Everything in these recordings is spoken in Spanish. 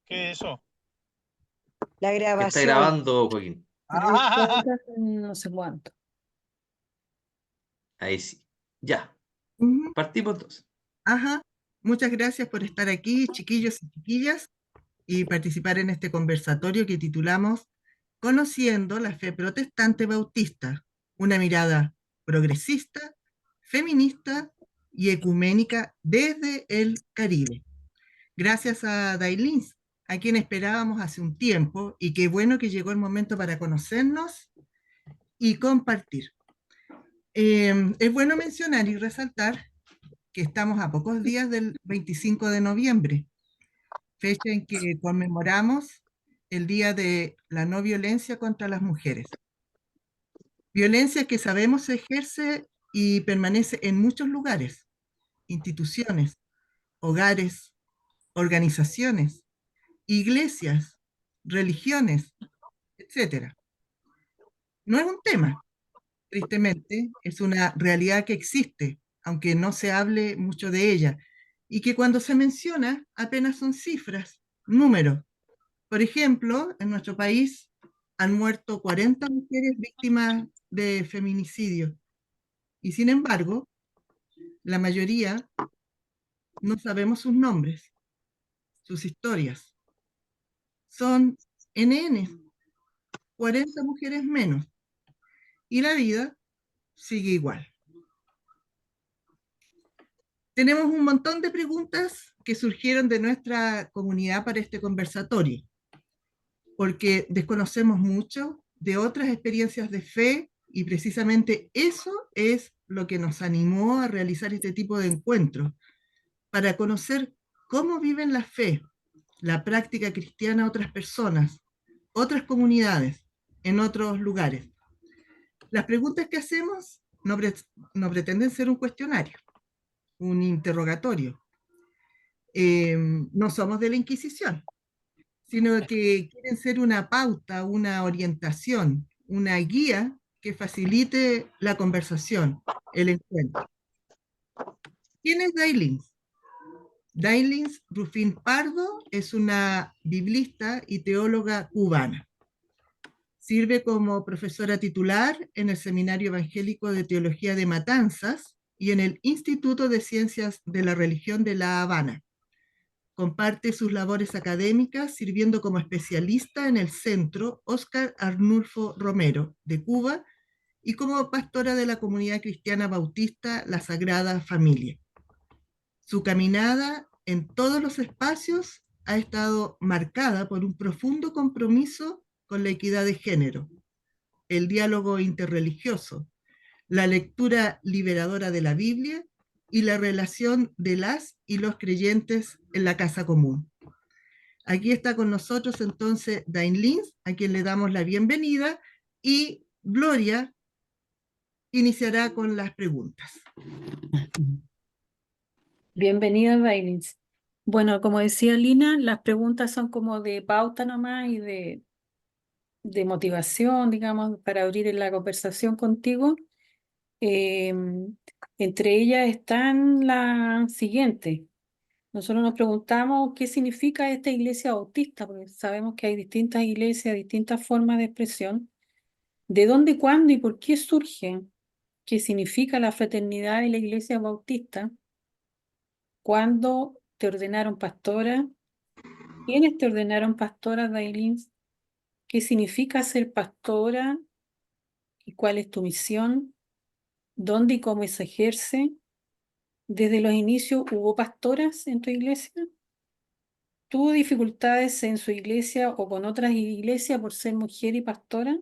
¿Qué es eso? La Que está grabación. grabando, Joaquín. Read Ah, podcast en no sé cuánto. Ahí sí. Ya, Ujú. partimos entonces. Ajá. Muchas gracias por estar aquí, chiquillos y chiquillas, y participar en este conversatorio que titulamos Conociendo la fe protestante bautista, una mirada progresista, feminista y ecuménica desde el Caribe. Gracias a Dailin, a quien esperábamos hace un tiempo, y qué bueno que llegó el momento para conocernos y compartir. Es bueno mencionar y resaltar que estamos a pocos días del 25 de noviembre, fecha en que conmemoramos el Día de la No Violencia contra las Mujeres. Violencia que sabemos se ejerce y permanece en muchos lugares, instituciones, hogares, organizaciones, iglesias, religiones, etcétera. No es un tema, tristemente, es una realidad que existe, aunque no se hable mucho de ella, y que cuando se menciona apenas son cifras, números. Por ejemplo, en nuestro país han muerto 40 mujeres víctimas de feminicidio, y sin embargo, la mayoría no sabemos sus nombres, sus historias. Son NN, 40 mujeres menos, y la vida sigue igual. Tenemos un montón de preguntas que surgieron de nuestra comunidad para este conversatorio, porque desconocemos mucho de otras experiencias de fe y precisamente eso es lo que nos animó a realizar este tipo de encuentros, para conocer cómo viven la fe, la práctica cristiana otras personas, otras comunidades, en otros lugares. Las preguntas que hacemos no pretenden ser un cuestionario, un interrogatorio. No somos de la Inquisición, sino que quieren ser una pauta, una orientación, una guía que facilite la conversación, el encuentro. ¿Quién es Dailins? Dailins Rufín Pardo es una biblista y teóloga cubana. Sirve como profesora titular en el Seminario Evangélico de Teología de Matanzas y en el Instituto de Ciencias de la Religión de La Habana. Comparte sus labores académicas sirviendo como especialista en el Centro Óscar Arnulfo Romero de Cuba y como pastora de la comunidad cristiana bautista La Sagrada Familia. Su caminada en todos los espacios ha estado marcada por un profundo compromiso con la equidad de género, el diálogo interreligioso, la lectura liberadora de la Biblia y la relación de las y los creyentes en la casa común. Aquí está con nosotros entonces Dain Lins, a quien le damos la bienvenida, y Gloria iniciará con las preguntas. Bienvenida, Dailins. Bueno, como decía Lina, las preguntas son como de pauta nomás y de motivación, digamos, para abrir la conversación contigo. Eh, Entre ellas están las siguientes. Nosotros nos preguntamos qué significa esta iglesia bautista, porque sabemos que hay distintas iglesias, distintas formas de expresión. ¿De dónde, cuándo y por qué surge? ¿Qué significa la fraternidad de la iglesia bautista? ¿Cuándo te ordenaron pastora? ¿Quiénes te ordenaron pastora, Dailin? ¿Qué significa ser pastora y cuál es tu misión? ¿Dónde y cómo se ejerce? ¿Desde los inicios hubo pastoras en tu iglesia? ¿Tuvo dificultades en su iglesia o con otras iglesias por ser mujer y pastora?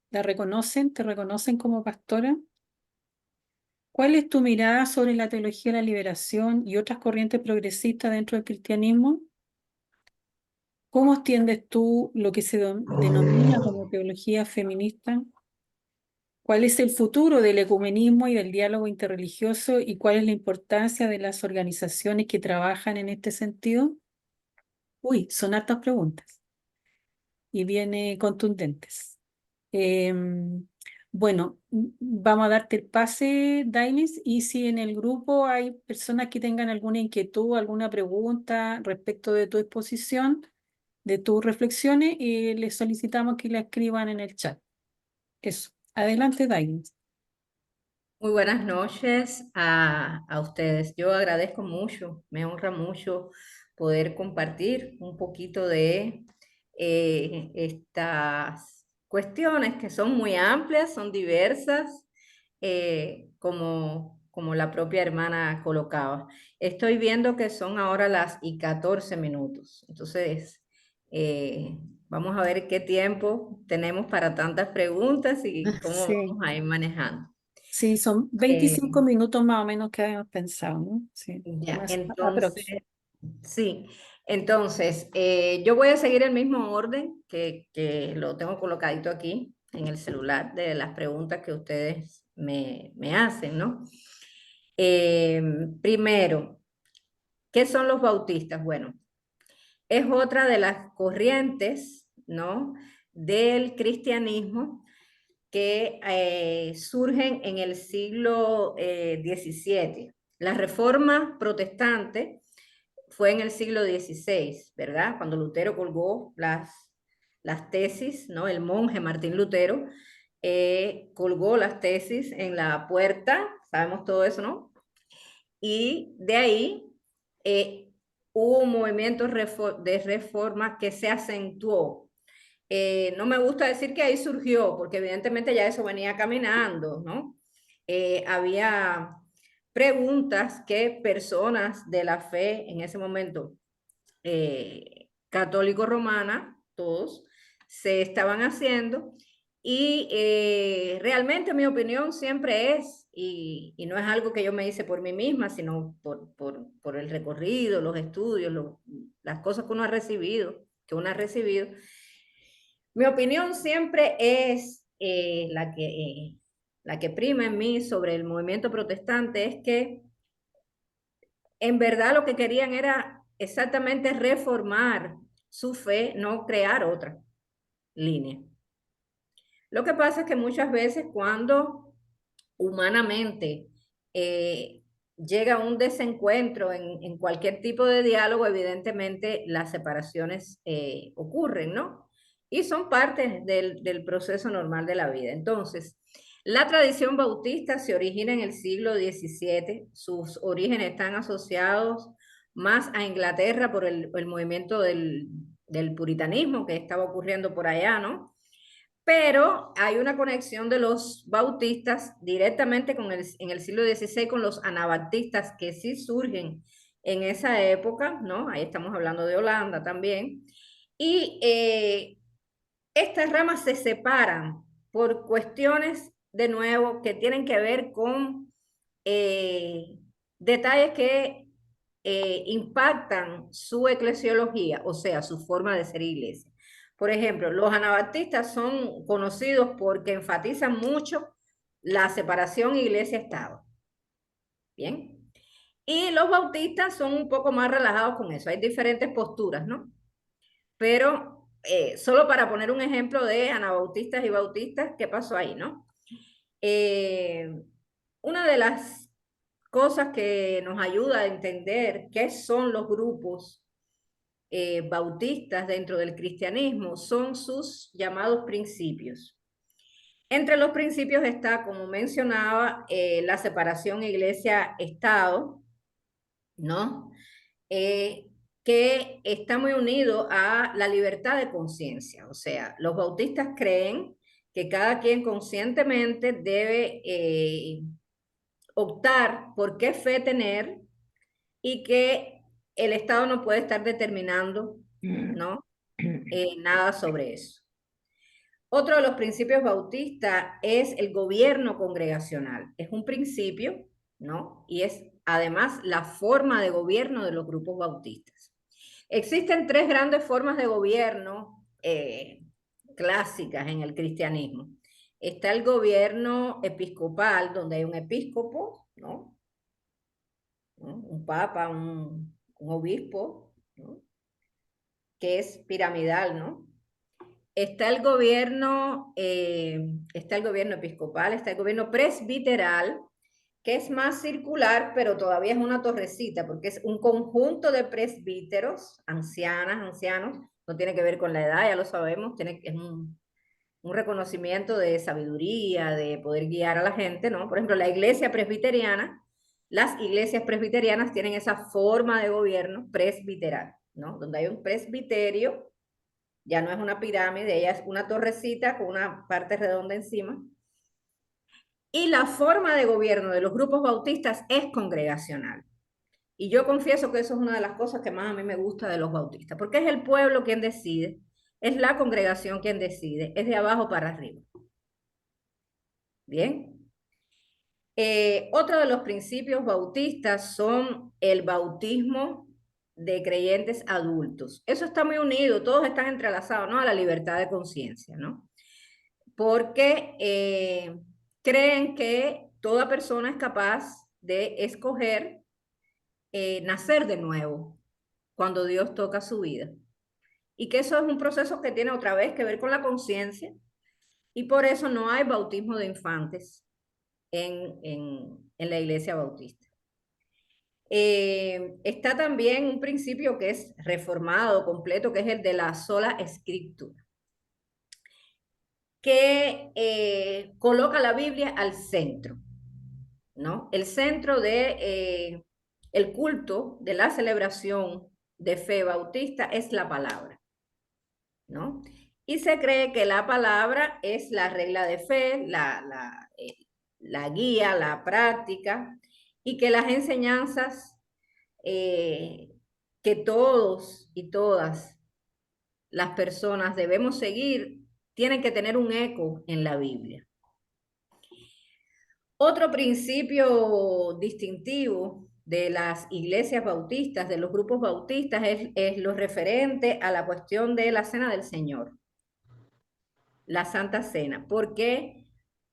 ¿La reconocen? ¿Te reconocen como pastora? ¿Cuál es tu mirada sobre la teología de la liberación y otras corrientes progresistas dentro del cristianismo? ¿Cómo entiendes tú lo que se denomina como teología feminista? ¿Cuál es el futuro del ecumenismo y del diálogo interreligioso y cuál es la importancia de las organizaciones que trabajan en este sentido? Uy, son hartas preguntas y bien contundentes. Bueno, vamos a darte el pase, Dainis, y si en el grupo hay personas que tengan alguna inquietud, alguna pregunta respecto de tu exposición, de tus reflexiones, les solicitamos que la escriban en el chat. Eso. Adelante, Dainis. Muy buenas noches a ustedes. Yo agradezco mucho, me honra mucho poder compartir un poquito de estas cuestiones que son muy amplias, son diversas, como la propia hermana colocaba. Estoy viendo que son ahora las y 14 minutos. Entonces, vamos a ver qué tiempo tenemos para tantas preguntas y cómo Sí, vamos a ir manejando. sí, son Eh, 25 minutos más o menos que habíamos pensado, ¿no? Sí, ya, más entonces, aprox. sí, entonces yo voy a seguir el mismo orden que lo tengo colocadito aquí en el celular de las preguntas que ustedes me hacen, ¿no? Eh, Primero, ¿qué son los bautistas? Bueno, es otra de las corrientes, ¿no? Del cristianismo que surgen en el siglo XVII. La reforma protestante fue en el siglo XVI, ¿verdad? Cuando Lutero colgó las tesis, ¿no? El monje Martín Lutero colgó las tesis en la puerta, sabemos todo eso, ¿no? Y de ahí eh, hubo un movimiento de reforma que se acentuó. No me gusta decir que ahí surgió, porque evidentemente ya eso venía caminando, ¿no? Había preguntas que personas de la fe en ese momento, católico-romana, todos, se estaban haciendo y realmente mi opinión siempre es, y no es algo que yo me hice por mí misma, sino por el recorrido, los estudios, las cosas que uno ha recibido, mi opinión siempre es la que prima en mí sobre el movimiento protestante, es que en verdad lo que querían era exactamente reformar su fe, no crear otra línea. Lo que pasa es que muchas veces cuando humanamente eh, llega un desencuentro en cualquier tipo de diálogo, evidentemente las separaciones ocurren, ¿no? Y son parte del proceso normal de la vida. Entonces, la tradición bautista se origina en el siglo XVII, sus orígenes están asociados más a Inglaterra por el movimiento del puritanismo que estaba ocurriendo por allá, ¿no? Pero hay una conexión de los bautistas directamente en el siglo XVI con los anabaptistas que sí surgen en esa época, ¿no? Ahí estamos hablando de Holanda también. Y estas ramas se separan por cuestiones, de nuevo, que tienen que ver con eh, detalles que impactan su eclesiología, o sea, su forma de ser iglesia. Por ejemplo, los anabaptistas son conocidos porque enfatizan mucho la separación iglesia-estado. Bien. Y los bautistas son un poco más relajados con eso. Hay diferentes posturas, ¿no? Pero solo para poner un ejemplo de anabautistas y bautistas, ¿qué pasó ahí, no? Eh, una de las cosas que nos ayuda a entender qué son los grupos bautistas dentro del cristianismo son sus llamados principios. Entre los principios está, como mencionaba, la separación iglesia-estado, ¿no? Eh, que está muy unido a la libertad de conciencia. O sea, los bautistas creen que cada quien conscientemente debe optar por qué fe tener y que el Estado no puede estar determinando, ¿no? Nada sobre eso. Otro de los principios bautistas es el gobierno congregacional. Es un principio, ¿no? Y es además la forma de gobierno de los grupos bautistas. Existen tres grandes formas de gobierno clásicas en el cristianismo. Está el gobierno episcopal, donde hay un episcopo, ¿no? Un papa, un obispo, ¿no? Que es piramidal, ¿no? está el gobierno episcopal, está el gobierno presbiteral, que es más circular, pero todavía es una torrecita, porque es un conjunto de presbíteros, ancianas, ancianos, no tiene que ver con la edad, ya lo sabemos, es un reconocimiento de sabiduría, de poder guiar a la gente, ¿no? Por ejemplo, la iglesia presbiteriana, las iglesias presbiterianas tienen esa forma de gobierno presbiteral, ¿no? Donde hay un presbiterio, ya no es una pirámide, ella es una torrecita con una parte redonda encima. Y la forma de gobierno de los grupos bautistas es congregacional. Y yo confieso que eso es una de las cosas que más a mí me gusta de los bautistas, porque es el pueblo quien decide, es la congregación quien decide, es de abajo para arriba. Bien. Otro de los principios bautistas son el bautismo de creyentes adultos. Eso está muy unido, todos están entrelazados, ¿no? A la libertad de conciencia, ¿no? Porque creen que toda persona es capaz de escoger nacer de nuevo cuando Dios toca su vida. Y que eso es un proceso que tiene otra vez que ver con la conciencia, y por eso no hay bautismo de infantes en la iglesia bautista. Está también un principio que es reformado, completo, que es el de la sola escritura, que coloca la Biblia al centro, ¿no? El centro de el culto, de la celebración de fe bautista es la palabra, ¿no? Y se cree que la palabra es la regla de fe, la guía, la práctica, y que las enseñanzas que todos y todas las personas debemos seguir tienen que tener un eco en la Biblia. Otro principio distintivo de las iglesias bautistas, de los grupos bautistas, es lo referente a la cuestión de la Cena del Señor, la Santa Cena, porque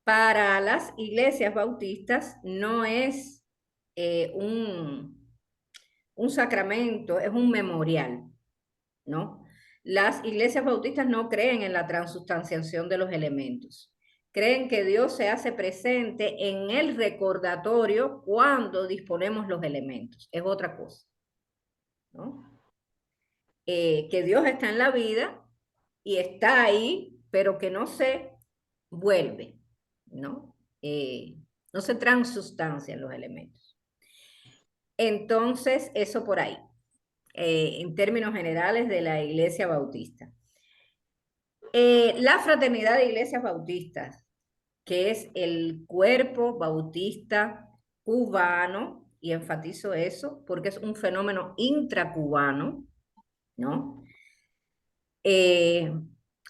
para las iglesias bautistas no es un sacramento, es un memorial, ¿no? Las iglesias bautistas no creen en la transustanciación de los elementos. Creen que Dios se hace presente en el recordatorio cuando disponemos los elementos. Es otra cosa, ¿no? Que Dios está en la vida y está ahí, pero que no se vuelve, ¿no? No se transustancian los elementos. Entonces, eso por ahí, en términos generales de la iglesia bautista. La fraternidad de iglesias bautistas, que es el cuerpo bautista cubano, y enfatizo eso porque es un fenómeno intracubano, ¿no?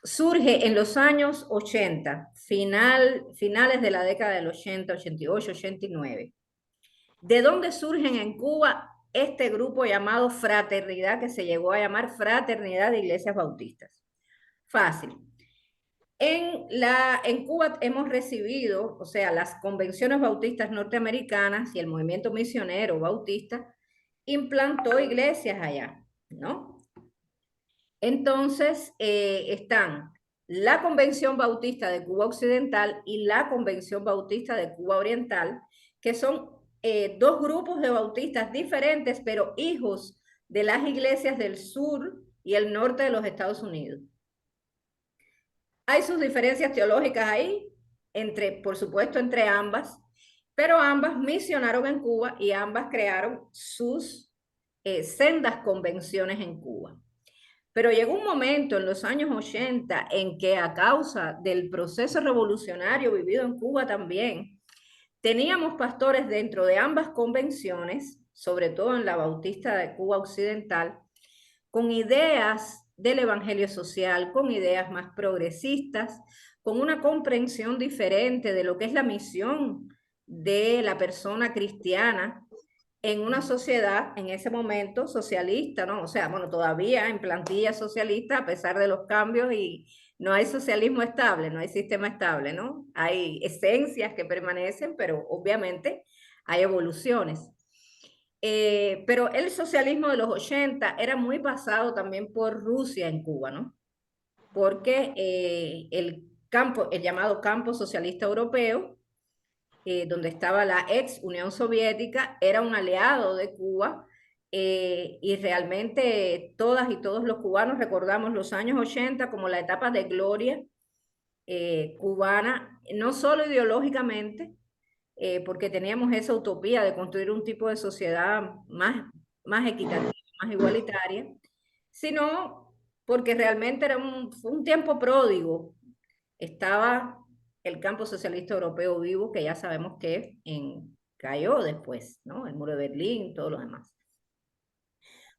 Surge en los años 80, finales de la década del 80, 88, 89. ¿De dónde surgen en Cuba este grupo llamado Fraternidad, que se llegó a llamar Fraternidad de Iglesias Bautistas? Fácil. En Cuba hemos recibido, o sea, las convenciones bautistas norteamericanas y el movimiento misionero bautista implantó iglesias allá, ¿no? Entonces, están la Convención Bautista de Cuba Occidental y la Convención Bautista de Cuba Oriental, que son dos grupos de bautistas diferentes, pero hijos de las iglesias del sur y el norte de los Estados Unidos. Hay sus diferencias teológicas ahí, por supuesto, entre ambas, pero ambas misionaron en Cuba y ambas crearon sus sendas convenciones en Cuba. Pero llegó un momento en los años 80 en que, a causa del proceso revolucionario vivido en Cuba también, teníamos pastores dentro de ambas convenciones, sobre todo en la Bautista de Cuba Occidental, con ideas del evangelio social, con ideas más progresistas, con una comprensión diferente de lo que es la misión de la persona cristiana en una sociedad en ese momento socialista, ¿no? O sea, bueno, todavía en plantilla socialista, a pesar de los cambios, y no hay socialismo estable, no hay sistema estable, ¿no? Hay esencias que permanecen, pero obviamente hay evoluciones. Pero el socialismo de los 80 era muy basado también por Rusia en Cuba, ¿no? porque el llamado campo socialista europeo, donde estaba la ex Unión Soviética, era un aliado de Cuba, y realmente todas y todos los cubanos recordamos los años 80 como la etapa de gloria cubana, no solo ideológicamente, porque teníamos esa utopía de construir un tipo de sociedad más equitativa, más igualitaria, sino porque realmente fue un tiempo pródigo. Estaba el campo socialista europeo vivo, que ya sabemos que cayó después, ¿no? El muro de Berlín, todo lo demás.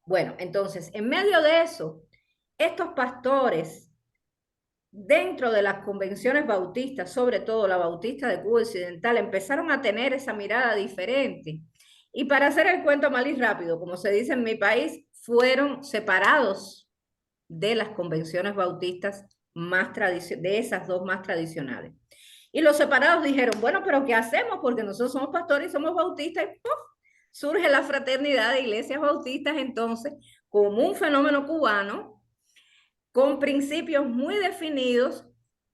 Bueno, entonces, en medio de eso, estos pastores, dentro de las convenciones bautistas, sobre todo la bautista de Cuba Occidental, empezaron a tener esa mirada diferente. Y para hacer el cuento mal y rápido, como se dice en mi país, fueron separados de las convenciones bautistas de esas dos más tradicionales. Y los separados dijeron, bueno, pero ¿qué hacemos? Porque nosotros somos pastores y somos bautistas, y ¡puf! Surge la fraternidad de iglesias bautistas entonces como un fenómeno cubano con principios muy definidos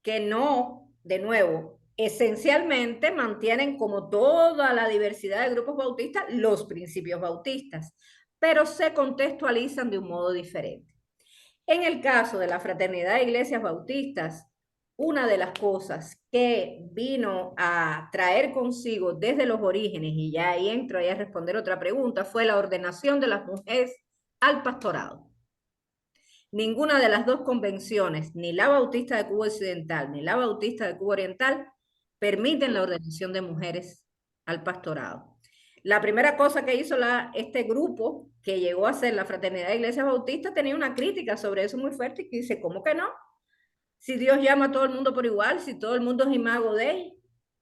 que no, de nuevo, esencialmente mantienen como toda la diversidad de grupos bautistas los principios bautistas, pero se contextualizan de un modo diferente. En el caso de la Fraternidad de Iglesias Bautistas, una de las cosas que vino a traer consigo desde los orígenes, y ya ahí entro a responder otra pregunta, fue la ordenación de las mujeres al pastorado. Ninguna de las dos convenciones, ni la Bautista de Cuba Occidental, ni la Bautista de Cuba Oriental, permiten la ordenación de mujeres al pastorado. La primera cosa que hizo este grupo, que llegó a ser la Fraternidad de Iglesias Bautistas, tenía una crítica sobre eso muy fuerte y dice, ¿cómo que no? Si Dios llama a todo el mundo por igual, si todo el mundo es imago de él,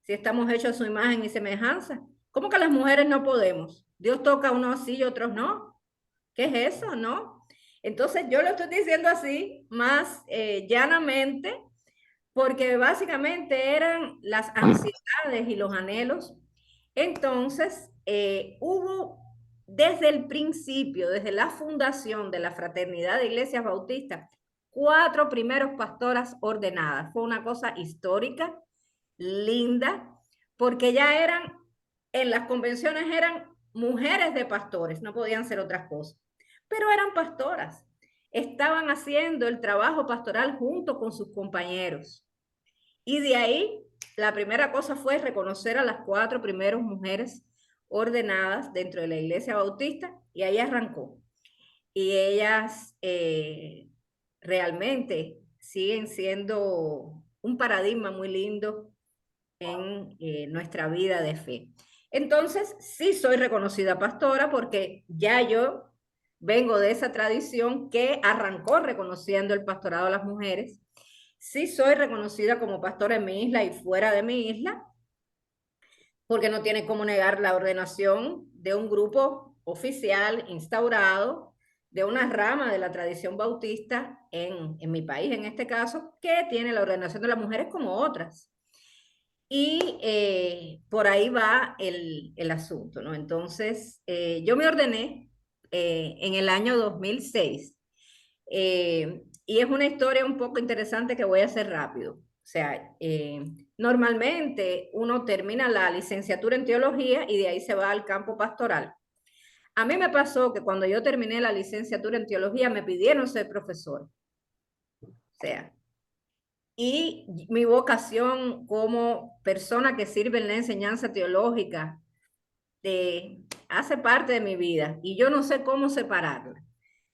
si estamos hechos a su imagen y semejanza, ¿cómo que las mujeres no podemos? Dios toca a unos así y otros no. ¿Qué es eso, no? Entonces yo lo estoy diciendo así, más llanamente, porque básicamente eran las ansiedades y los anhelos. Entonces hubo desde el principio, desde la fundación de la Fraternidad de Iglesias Bautistas, 4 primeros pastoras ordenadas. Fue una cosa histórica, linda, porque ya en las convenciones eran mujeres de pastores, no podían ser otras cosas, pero eran pastoras. Estaban haciendo el trabajo pastoral junto con sus compañeros. Y de ahí, la primera cosa fue reconocer a las 4 primeras mujeres ordenadas dentro de la Iglesia Bautista, y ahí arrancó. Y ellas realmente siguen siendo un paradigma muy lindo en nuestra vida de fe. Entonces, sí soy reconocida pastora porque ya yo vengo de esa tradición que arrancó reconociendo el pastorado a las mujeres. Sí soy reconocida como pastora en mi isla y fuera de mi isla, porque no tiene cómo negar la ordenación de un grupo oficial instaurado de una rama de la tradición bautista en mi país, en este caso, que tiene la ordenación de las mujeres como otras. Y por ahí va el asunto, ¿no? Entonces, yo me ordené en el año 2006. Y es una historia un poco interesante que voy a hacer rápido. O sea, normalmente uno termina la licenciatura en teología y de ahí se va al campo pastoral. A mí me pasó que cuando yo terminé la licenciatura en teología me pidieron ser profesor. O sea, y mi vocación como persona que sirve en la enseñanza teológica hace parte de mi vida y yo no sé cómo separarla.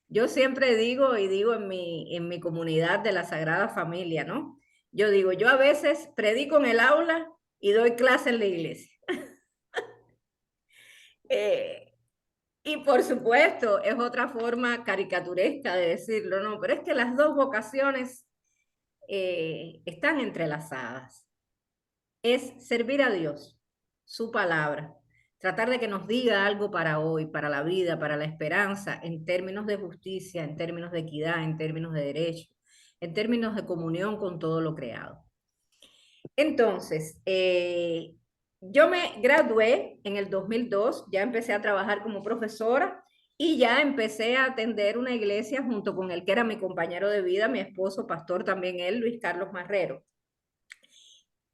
Yo siempre digo y digo en mi comunidad de la Sagrada Familia, ¿no? Yo digo, yo a veces predico en el aula y doy clase en la iglesia. Y por supuesto, es otra forma caricaturesca de decirlo, ¿no? Pero es que las dos vocaciones están entrelazadas. Es servir a Dios, su palabra, tratar de que nos diga algo para hoy, para la vida, para la esperanza, en términos de justicia, en términos de equidad, en términos de derecho, en términos de comunión con todo lo creado. Entonces, yo me gradué en el 2002, ya empecé a trabajar como profesora Y ya empecé a atender una iglesia junto con el que era mi compañero de vida, mi esposo, pastor también él, Luis Carlos Marrero.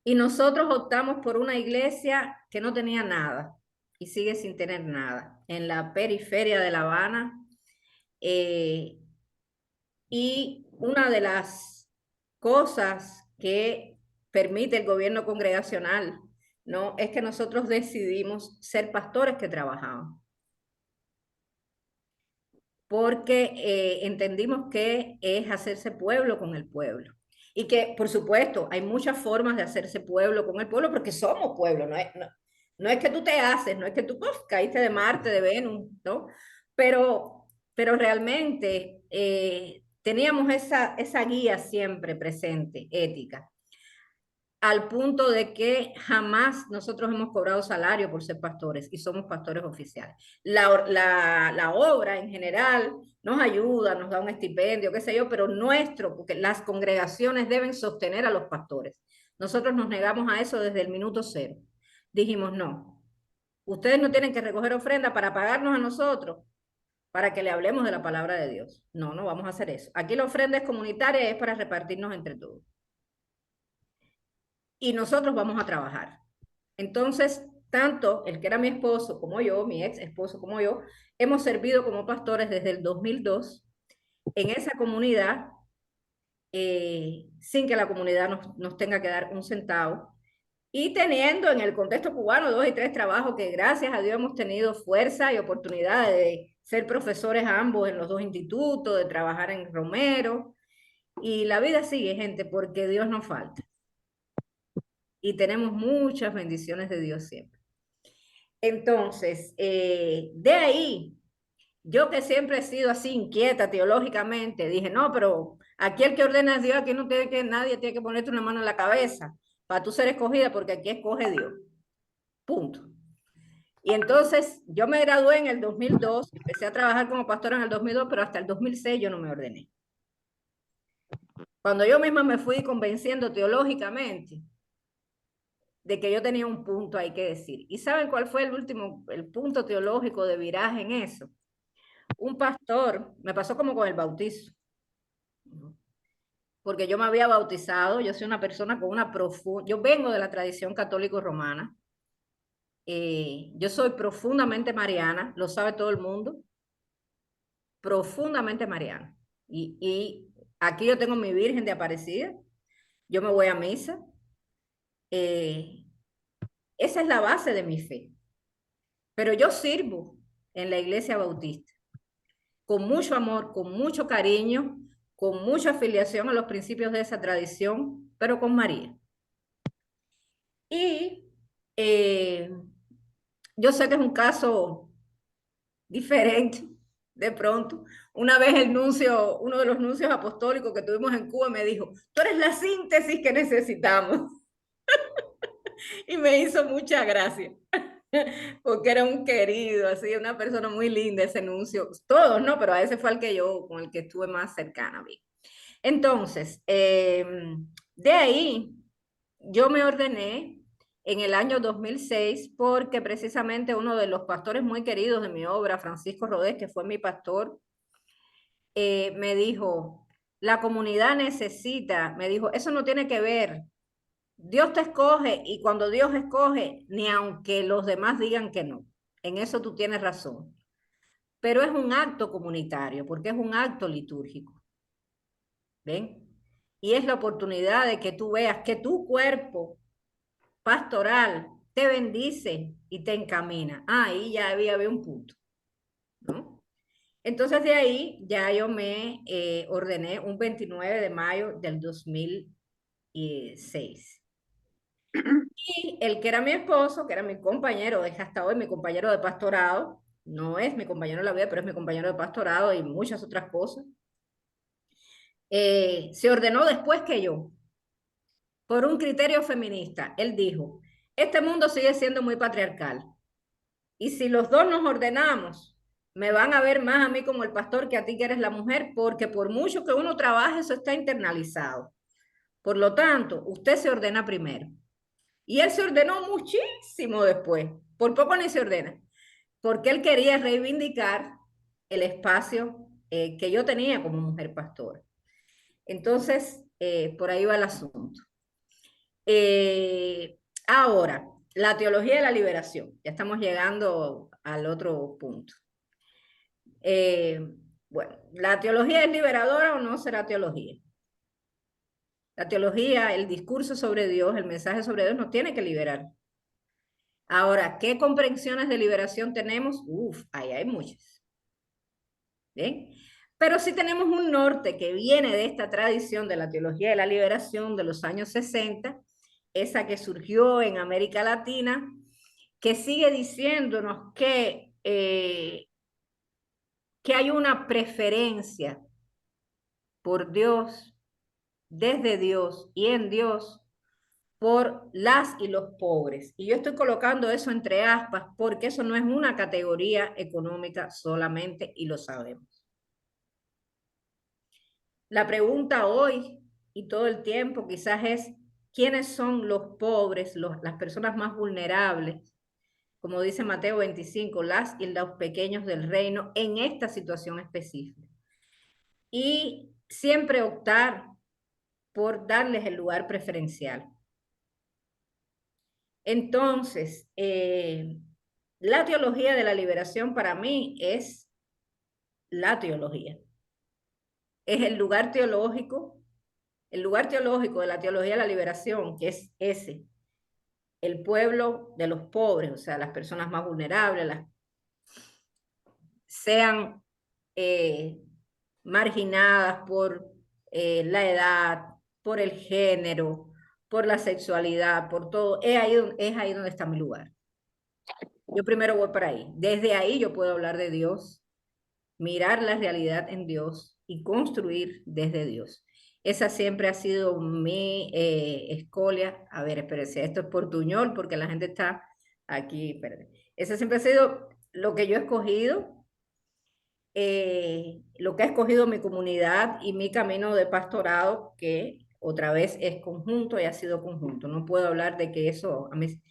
Y nosotros optamos por una iglesia que no tenía nada y sigue sin tener nada, en la periferia de La Habana. Y una de las cosas que permite el gobierno congregacional, ¿no?, es que nosotros decidimos ser pastores que trabajamos, porque entendimos que es hacerse pueblo con el pueblo. Y que, por supuesto, hay muchas formas de hacerse pueblo con el pueblo, porque somos pueblo, no es que tú te haces, no es que tú caíste de Marte, de Venus, ¿no? Pero realmente teníamos esa guía siempre presente, ética, al punto de que jamás nosotros hemos cobrado salario por ser pastores y somos pastores oficiales. La obra en general nos ayuda, nos da un estipendio, qué sé yo, pero nuestro, porque las congregaciones deben sostener a los pastores. Nosotros nos negamos a eso desde el minuto cero. Dijimos, no, ustedes no tienen que recoger ofrenda para pagarnos a nosotros, para que le hablemos de la palabra de Dios. No, no vamos a hacer eso. Aquí la ofrenda es comunitaria y es para repartirnos entre todos. Y nosotros vamos a trabajar. Entonces, tanto el que era mi esposo como yo, mi ex esposo como yo, hemos servido como pastores desde el 2002 en esa comunidad, sin que la comunidad nos tenga que dar un centavo, y teniendo en el contexto cubano 2 y 3 trabajos que gracias a Dios hemos tenido fuerza y oportunidad de ser profesores ambos en los 2 institutos, de trabajar en Romero, y la vida sigue, gente, porque Dios no falta. Y tenemos muchas bendiciones de Dios siempre. Entonces, de ahí, yo que siempre he sido así inquieta teológicamente, dije, no, pero aquí el que ordena es Dios, aquí no tiene que, nadie tiene que ponerte una mano en la cabeza para tú ser escogida, porque aquí escoge Dios. Punto. Y entonces yo me gradué en el 2002, empecé a trabajar como pastora en el 2002, pero hasta el 2006 yo no me ordené. Cuando yo misma me fui convenciendo teológicamente de que yo tenía un punto ahí que decir. ¿Y saben cuál fue el punto teológico de viraje en eso? Un pastor, me pasó como con el bautizo, porque yo me había bautizado, yo soy una persona con una profunda, yo vengo de la tradición católico-romana, yo soy profundamente mariana, lo sabe todo el mundo, profundamente mariana. Y aquí yo tengo mi Virgen de Aparecida, yo me voy a misa, esa es la base de mi fe. Pero yo sirvo en la iglesia bautista con mucho amor, con mucho cariño, con mucha afiliación a los principios de esa tradición, pero con María. Y yo sé que es un caso diferente, de pronto. Una vez uno de los nuncios apostólicos que tuvimos en Cuba me dijo, tú eres la síntesis que necesitamos. Y me hizo mucha gracia, porque era un querido, así, una persona muy linda ese nuncio. Todos, ¿no? Pero a ese fue con el que estuve más cercana a mí. Entonces, de ahí yo me ordené en el año 2006 porque precisamente uno de los pastores muy queridos de mi obra, Francisco Rodés, que fue mi pastor, me dijo, la comunidad necesita, me dijo, eso no tiene que ver, Dios te escoge y cuando Dios escoge, ni aunque los demás digan que no, en eso tú tienes razón, pero es un acto comunitario porque es un acto litúrgico, ¿ven? Y es la oportunidad de que tú veas que tu cuerpo pastoral te bendice y te encamina. Ahí ya había un punto, ¿no? Entonces de ahí ya yo me ordené un 29 de mayo del 2006. Y el que era mi esposo, que era mi compañero, es hasta hoy mi compañero de pastorado, no es mi compañero de la vida, pero es mi compañero de pastorado y muchas otras cosas, se ordenó después que yo, por un criterio feminista. Él dijo, este mundo sigue siendo muy patriarcal y si los dos nos ordenamos, me van a ver más a mí como el pastor que a ti que eres la mujer, porque por mucho que uno trabaje, eso está internalizado. Por lo tanto, usted se ordena primero. Y él se ordenó muchísimo después, por poco ni se ordena, porque él quería reivindicar el espacio que yo tenía como mujer pastora. Entonces, por ahí va el asunto. Ahora, la teología de la liberación. Ya estamos llegando al otro punto. Bueno, ¿la teología es liberadora o no será teología? La teología, el discurso sobre Dios, el mensaje sobre Dios nos tiene que liberar. Ahora, ¿qué comprensiones de liberación tenemos? Uf, ahí hay muchas. ¿Bien? Pero sí tenemos un norte que viene de esta tradición de la teología de la liberación de los años 60, esa que surgió en América Latina, que sigue diciéndonos que hay una preferencia por Dios, desde Dios y en Dios, por las y los pobres. Y yo estoy colocando eso entre aspas porque eso no es una categoría económica solamente y lo sabemos. La pregunta hoy y todo el tiempo quizás es, ¿quiénes son los pobres, las personas más vulnerables? Como dice Mateo 25, las y los pequeños del reino en esta situación específica. Y siempre optar por darles el lugar preferencial. Entonces, la teología de la liberación para mí es la teología. Es el lugar teológico de la teología de la liberación, que es ese, el pueblo de los pobres, o sea, las personas más vulnerables, sean marginadas por la edad, por el género, por la sexualidad, por todo. Es ahí donde está mi lugar. Yo primero voy para ahí. Desde ahí yo puedo hablar de Dios, mirar la realidad en Dios y construir desde Dios. Esa siempre ha sido mi escolia. A ver, espérense, esto es portuñol porque la gente está aquí. Espérense. Esa siempre ha sido lo que yo he escogido, lo que ha escogido mi comunidad y mi camino de pastorado, que otra vez es conjunto y ha sido conjunto. No puedo hablar de que eso, a mí,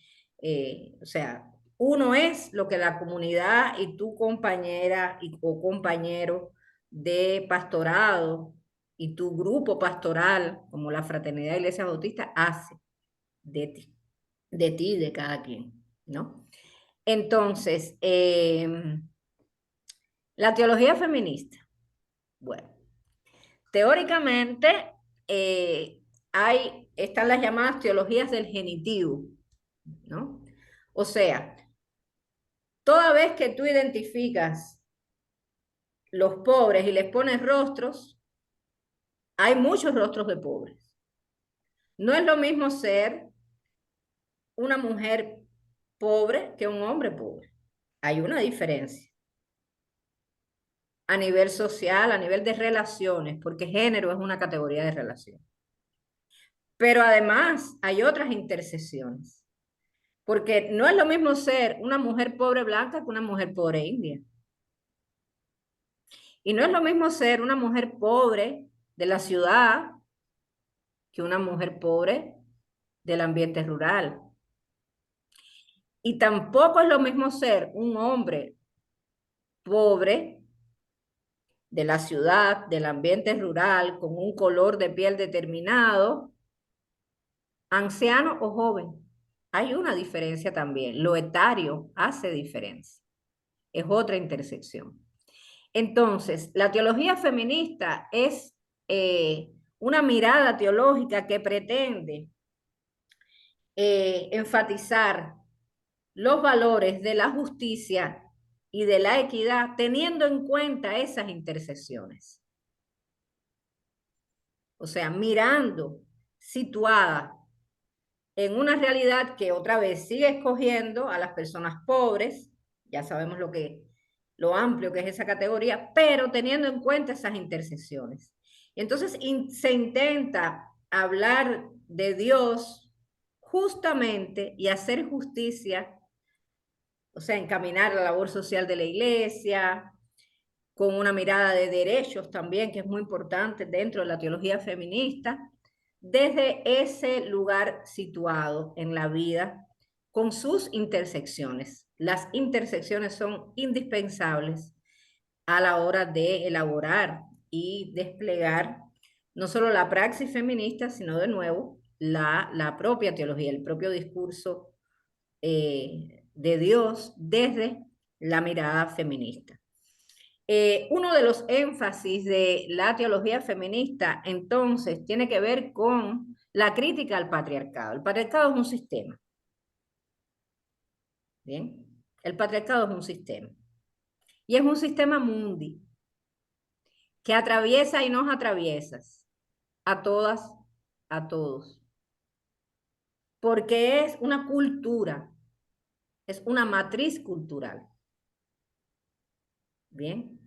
o sea, uno es lo que la comunidad y tu compañera o compañero de pastorado y tu grupo pastoral, como la Fraternidad de Iglesia Bautista, hace de ti y de cada quien, ¿no? Entonces, la teología feminista. Bueno, teóricamente están las llamadas teologías del genitivo, ¿no? O sea, toda vez que tú identificas los pobres y les pones rostros, hay muchos rostros de pobres. No es lo mismo ser una mujer pobre que un hombre pobre. Hay una diferencia a nivel social, a nivel de relaciones, porque género es una categoría de relación. Pero además hay otras intersecciones, porque no es lo mismo ser una mujer pobre blanca que una mujer pobre india. Y no es lo mismo ser una mujer pobre de la ciudad que una mujer pobre del ambiente rural. Y tampoco es lo mismo ser un hombre pobre de la ciudad, del ambiente rural, con un color de piel determinado, anciano o joven. Hay una diferencia también. Lo etario hace diferencia. Es otra intersección. Entonces, la teología feminista es una mirada teológica que pretende enfatizar los valores de la justicia y de la equidad, teniendo en cuenta esas intersecciones. O sea, mirando, situada en una realidad que otra vez sigue escogiendo a las personas pobres, ya sabemos lo amplio que es esa categoría, pero teniendo en cuenta esas intersecciones. Y entonces se intenta hablar de Dios justamente y hacer justicia, o sea, encaminar la labor social de la iglesia, con una mirada de derechos también, que es muy importante dentro de la teología feminista, desde ese lugar situado en la vida, con sus intersecciones. Las intersecciones son indispensables a la hora de elaborar y desplegar no solo la praxis feminista, sino de nuevo la propia teología, el propio discurso de Dios desde la mirada feminista. Uno de los énfasis de la teología feminista, entonces, tiene que ver con la crítica al patriarcado. El patriarcado es un sistema. ¿Bien? El patriarcado es un sistema. Y es un sistema mundi que atraviesa y nos atraviesa a todas, a todos. Porque es una cultura, es una matriz cultural. Bien.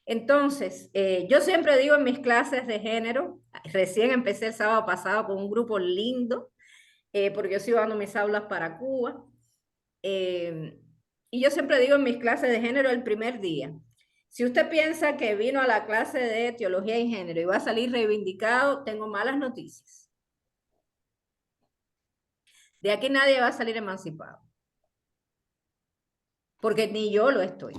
Entonces, yo siempre digo en mis clases de género, recién empecé el sábado pasado con un grupo lindo, porque yo sigo dando mis aulas para Cuba, y yo siempre digo en mis clases de género el primer día, si usted piensa que vino a la clase de teología y género y va a salir reivindicado, tengo malas noticias. De aquí nadie va a salir emancipado, porque ni yo lo estoy.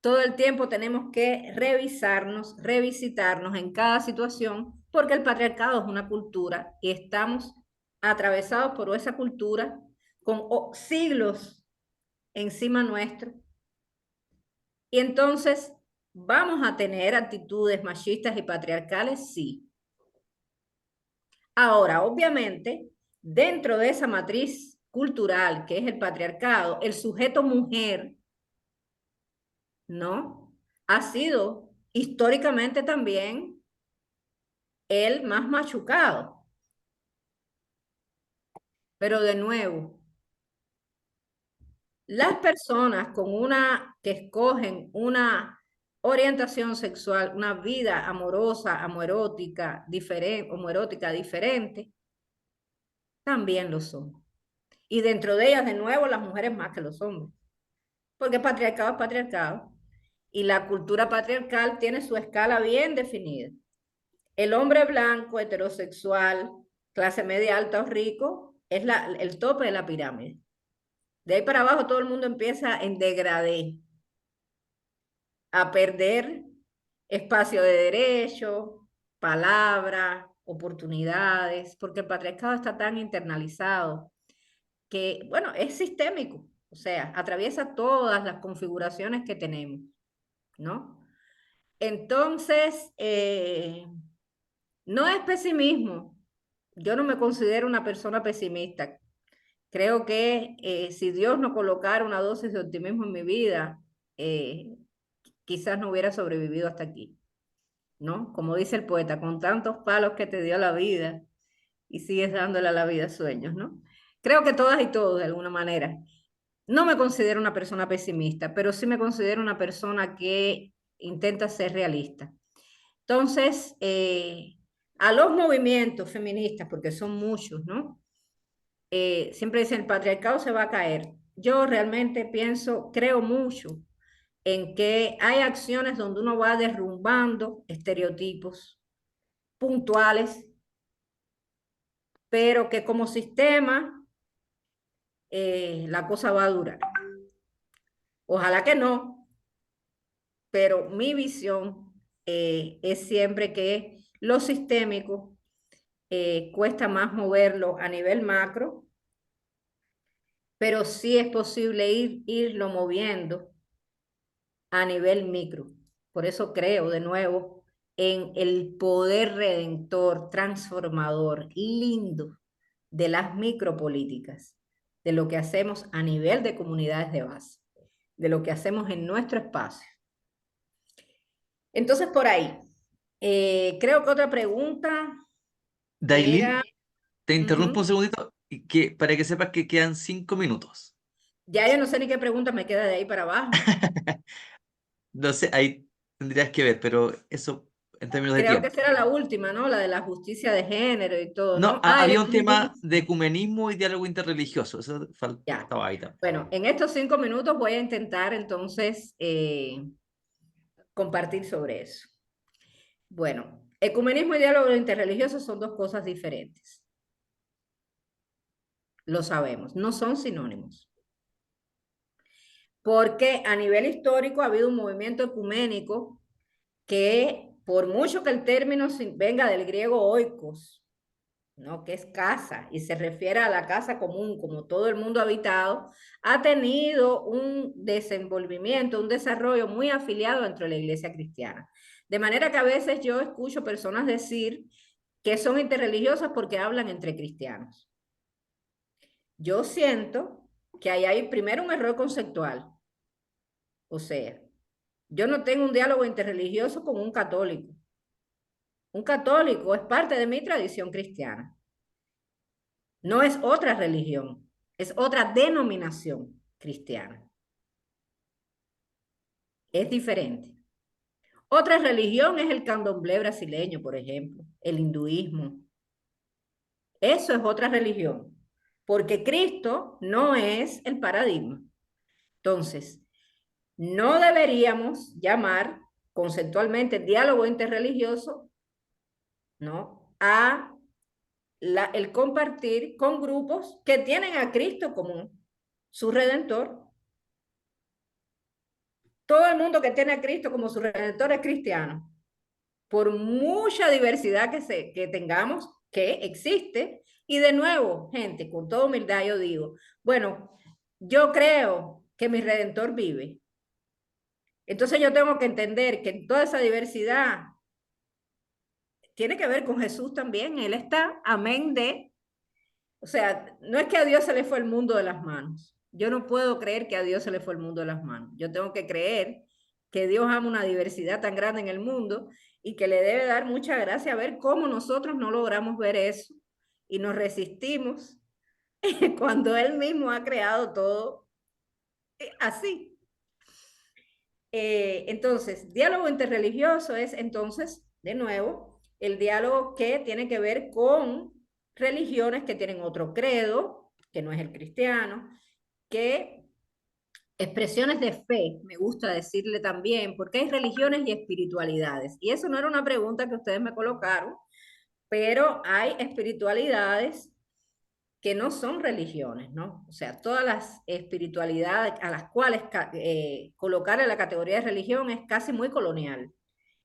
Todo el tiempo tenemos que revisarnos, revisitarnos en cada situación, porque el patriarcado es una cultura y estamos atravesados por esa cultura con siglos encima nuestro. Y entonces, ¿vamos a tener actitudes machistas y patriarcales? Sí. Ahora, obviamente, dentro de esa matriz cultural que es el patriarcado, el sujeto mujer, ¿no? Ha sido históricamente también el más machucado. Pero de nuevo, las personas que escogen una orientación sexual, una vida amorosa, homoerótica diferente, también lo son. Y dentro de ellas, de nuevo, las mujeres más que los hombres. Porque patriarcado es patriarcado. Y la cultura patriarcal tiene su escala bien definida. El hombre blanco, heterosexual, clase media alta o rico, es el tope de la pirámide. De ahí para abajo todo el mundo empieza en degradé, a perder espacio de derecho, palabra, oportunidades, porque el patriarcado está tan internalizado que, bueno, es sistémico, o sea, atraviesa todas las configuraciones que tenemos, ¿no? Entonces, no es pesimismo. Yo no me considero una persona pesimista. Creo que si Dios no colocara una dosis de optimismo en mi vida, quizás no hubiera sobrevivido hasta aquí, ¿no? Como dice el poeta, con tantos palos que te dio la vida y sigues dándole a la vida sueños, ¿no? Creo que todas y todos, de alguna manera. No me considero una persona pesimista, pero sí me considero una persona que intenta ser realista. Entonces, a los movimientos feministas, porque son muchos, ¿no? Siempre dicen, el patriarcado se va a caer. Yo realmente pienso, creo mucho en que hay acciones donde uno va derrumbando estereotipos puntuales, pero que como sistema la cosa va a durar. Ojalá que no, pero mi visión es siempre que lo sistémico cuesta más moverlo a nivel macro, pero sí es posible irlo moviendo a nivel micro. Por eso creo de nuevo en el poder redentor, transformador, lindo de las micropolíticas, de lo que hacemos a nivel de comunidades de base, de lo que hacemos en nuestro espacio. Entonces, por ahí, creo que otra pregunta era... Dailin, te interrumpo un Ujú. segundito para que sepas que quedan 5 minutos. Ya yo no sé ni qué pregunta me queda de ahí para abajo. No sé, ahí tendrías que ver, pero eso en términos de Creo que tiempo. esa era la última, ¿no? La de la justicia de género y todo, No, ¿no? Ah, el había un tema ecumenismo. de ecumenismo y diálogo interreligioso. Eso Ya. estaba ahí también. Bueno, en estos 5 minutos voy a intentar entonces compartir sobre eso. Bueno, ecumenismo y diálogo interreligioso son dos cosas diferentes. Lo sabemos, no son sinónimos. porque a nivel histórico ha habido un movimiento ecuménico que, por mucho que el término venga del griego oikos, ¿no? Que es casa, y se refiere a la casa común, como todo el mundo habitado, ha tenido un desenvolvimiento, un desarrollo muy afiliado dentro de la iglesia cristiana. De manera que a veces yo escucho personas decir que son interreligiosas porque hablan entre cristianos. Yo siento que ahí hay primero un error conceptual. O sea, yo no tengo un diálogo interreligioso con un católico. Un católico es parte de mi tradición cristiana. No es otra religión, es otra denominación cristiana. Es diferente. Otra religión es el candomblé brasileño, por ejemplo, el hinduismo. Eso es otra religión, porque Cristo no es el paradigma. Entonces, no deberíamos llamar conceptualmente diálogo interreligioso, ¿no?, a el compartir con grupos que tienen a Cristo como su redentor. Todo el mundo que tiene a Cristo como su redentor es cristiano. Por mucha diversidad que tengamos, que existe. Y de nuevo, gente, con toda humildad yo digo, bueno, yo creo que mi redentor vive. Entonces yo tengo que entender que toda esa diversidad tiene que ver con Jesús también. Él está, amén de... O sea, no es que a Dios se le fue el mundo de las manos. Yo no puedo creer que a Dios se le fue el mundo de las manos. Yo tengo que creer que Dios ama una diversidad tan grande en el mundo y que le debe dar mucha gracia a ver cómo nosotros no logramos ver eso y nos resistimos cuando Él mismo ha creado todo así. Entonces, diálogo interreligioso es entonces, de nuevo, el diálogo que tiene que ver con religiones que tienen otro credo, que no es el cristiano, que expresiones de fe, me gusta decirle también, porque hay religiones y espiritualidades. Y eso no era una pregunta que ustedes me colocaron, pero hay espiritualidades que no son religiones, ¿no? O sea, todas las espiritualidades a las cuales colocar en la categoría de religión es casi muy colonial.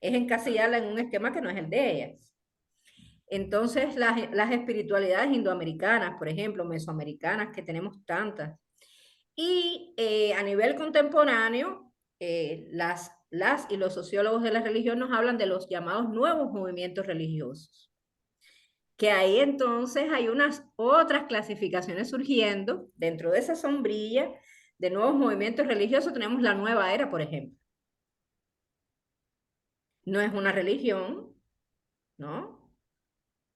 Es encasillarla en un esquema que no es el de ellas. Entonces, las espiritualidades indoamericanas, por ejemplo, mesoamericanas, que tenemos tantas. Y a nivel contemporáneo, las y los sociólogos de la religión nos hablan de los llamados nuevos movimientos religiosos, que ahí entonces hay unas otras clasificaciones surgiendo dentro de esa sombrilla de nuevos movimientos religiosos. Tenemos la nueva era, por ejemplo. No es una religión, ¿no?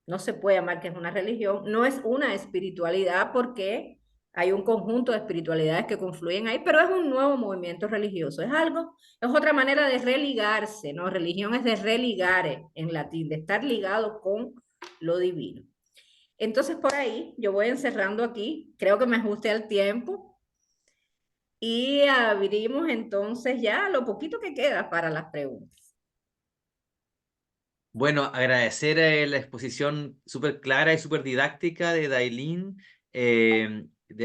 No se puede llamar que es una religión, no es una espiritualidad porque hay un conjunto de espiritualidades que confluyen ahí, pero es un nuevo movimiento religioso, es algo, es otra manera de religarse, ¿no? Religión es de religare en latín, de estar ligado con lo divino. Entonces por ahí yo voy encerrando aquí, creo que me ajuste al tiempo y abrimos entonces ya lo poquito que queda para las preguntas. Bueno, agradecer la exposición súper clara y súper didáctica de Dailin,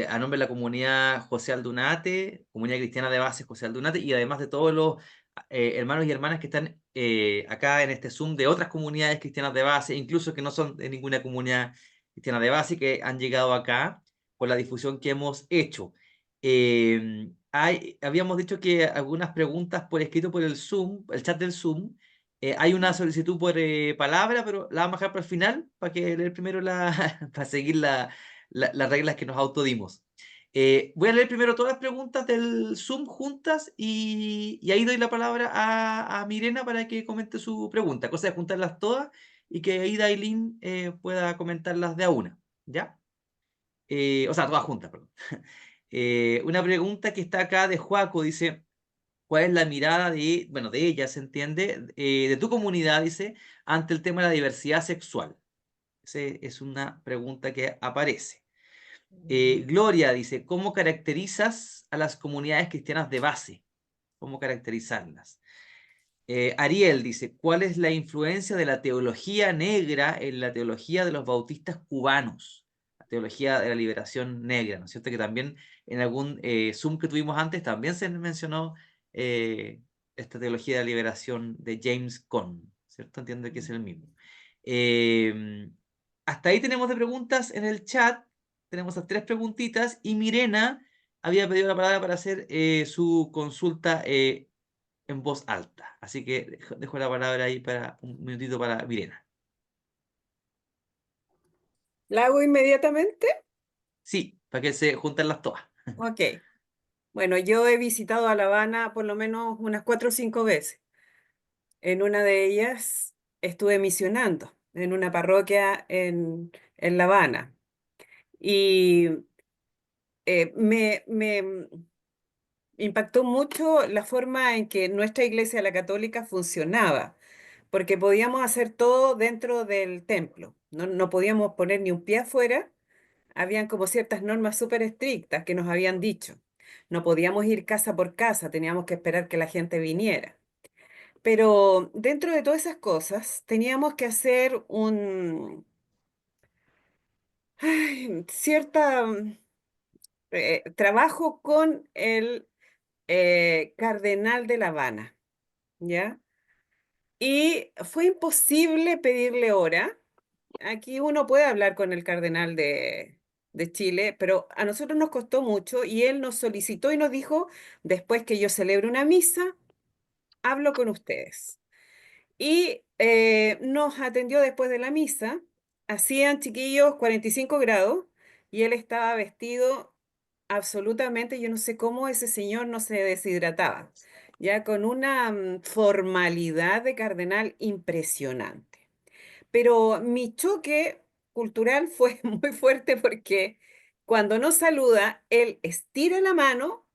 a nombre de la comunidad José Aldunate, comunidad cristiana de base José Aldunate, y además de todos los hermanos y hermanas que están acá en este Zoom de otras comunidades cristianas de base, incluso que no son de ninguna comunidad cristiana de base, que han llegado acá por la difusión que hemos hecho. Habíamos dicho que algunas preguntas por escrito por el Zoom, el chat del Zoom. Hay una solicitud por palabra, pero la vamos a dejar para el final, para que leer primero para seguir las reglas que nos autodimos. Voy a leer primero todas las preguntas del Zoom juntas y ahí doy la palabra a Mirena para que comente su pregunta, cosa de juntarlas todas y que ahí Dailin pueda comentarlas de a una, ¿ya? O sea, todas juntas, perdón. Una pregunta que está acá de Joaco, dice: ¿cuál es la mirada de, bueno, de ella, se entiende, de tu comunidad, dice, ante el tema de la diversidad sexual? Esa es una pregunta que aparece. Gloria dice: ¿cómo caracterizas a las comunidades cristianas de base? ¿Cómo caracterizarlas? Ariel dice: ¿cuál es la influencia de la teología negra en la teología de los bautistas cubanos? teología de la liberación negra, ¿no es cierto? Que también en algún Zoom que tuvimos antes también se mencionó esta teología de la liberación de James Cone, ¿cierto? Entiendo que es el mismo. Hasta ahí tenemos de preguntas en el chat. Tenemos las 3 preguntitas y Mirena había pedido la palabra para hacer su consulta en voz alta. Así que dejo la palabra ahí para un minutito para Mirena. ¿La hago inmediatamente? Sí, para que se junten las todas. Ok. Bueno, yo he visitado a La Habana por lo menos unas 4 o 5 veces. En una de ellas estuve misionando en una parroquia en La Habana. Y me impactó mucho la forma en que nuestra iglesia, la católica, funcionaba, porque podíamos hacer todo dentro del templo. No podíamos poner ni un pie afuera. Habían como ciertas normas súper estrictas que nos habían dicho. No podíamos ir casa por casa, teníamos que esperar que la gente viniera. Pero dentro de todas esas cosas, teníamos que hacer un cierta trabajo con el cardenal de La Habana, ¿ya? Y fue imposible pedirle hora. Aquí uno puede hablar con el cardenal de Chile, pero a nosotros nos costó mucho y él nos solicitó y nos dijo, después que yo celebre una misa, hablo con ustedes. Y nos atendió después de la misa, hacían chiquillos 45 grados y él estaba vestido absolutamente, yo no sé cómo ese señor no se deshidrataba, ya con una formalidad de cardenal impresionante. Pero mi choque cultural fue muy fuerte porque cuando nos saluda, él estira la mano,